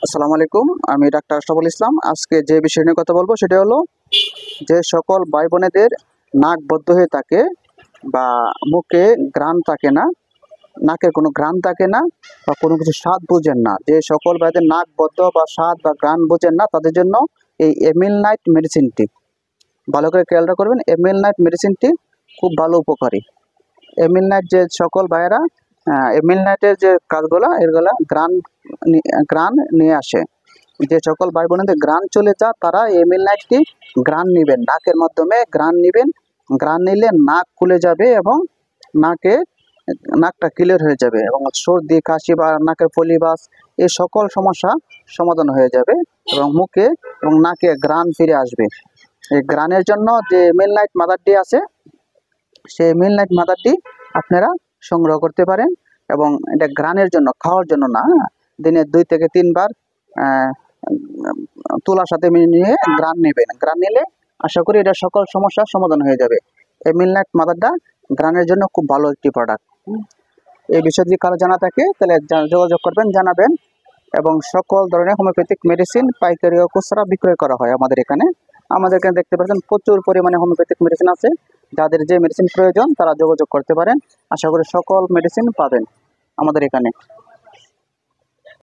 আসসালামু আলাইকুম। আমি ডাক্তার আশরাফুল ইসলাম। আজকে যে বিষয় নিয়ে কথা বলবো সেটা হলো যে সকল ভাই বোনেদের নাক বদ্ধ হয়ে থাকে বা মুখে ঘ্রাণ থাকে না, নাকের কোনো ঘ্রাণ থাকে না বা কোনো কিছু স্বাদ বুঝেন না। যে সকল ভাইদের নাক বদ্ধ বা স্বাদ বা ঘ্রাণ বুঝেন না তাদের জন্য এই এমিল নাইট মেডিসিনটি ভালো করে খেয়াল করবেন। এমিল নাইট মেডিসিনটি খুব ভালো উপকারী। এমিল নাইট যে সকল ভাইয়েরা এমিল নাইটের যে কাজগুলা এগুলা ঘ্রাণ নিয়ে আসে। যে সকল ভাই বোনেদের ঘ্রাণ চলে যায় তারা এমিল নাইটটি ঘ্রাণ নেবেন, নাকের মাধ্যমে ঘ্রাণ নেবেন। ঘ্রাণ নিলে নাক খুলে যাবে এবং নাকে নাকটা ক্লিয়ার হয়ে যাবে এবং সর্দি কাশি বা নাকের পলিবাস এই সকল সমস্যা সমাধান হয়ে যাবে এবং মুখে এবং নাকে ঘ্রাণ ফিরে আসবে। এই ঘ্রাণের জন্য যে এমিল নাইট মাদারটি আছে সেই এমিল নাইট মাদারটি আপনারা সংগ্রহ করতে পারেন এবং এটা ঘ্রাণের জন্য, খাওয়ার জন্য না। দিনে 2 থেকে 3 বার তুলার সাথে নিয়ে ঘ্রাণ নেবেন। ঘ্রাণ নিলে আশা করি এটা সকল সমস্যার সমাধান হয়ে যাবে। এই মিলনাইট মাদারটা ঘ্রাণের জন্য খুব ভালো একটি প্রোডাক্ট। এই বিষয়ে যদি কারো জানা থাকে তাহলে যোগাযোগ করবেন, জানাবেন। এবং সকল ধরনের হোমিওপ্যাথিক মেডিসিন পাইকারি ও খুচরা বিক্রয় করা হয় আমাদের এখানে। আমাদের এখানে দেখতে পাচ্ছেন প্রচুর পরিমাণে হোমিওপ্যাথিক মেডিসিন আছে। যাদের যে মেডিসিন প্রয়োজন তারা যোগাযোগ করতে পারেন। আশা করি সকল মেডিসিন পাবেন আমাদের এখানে।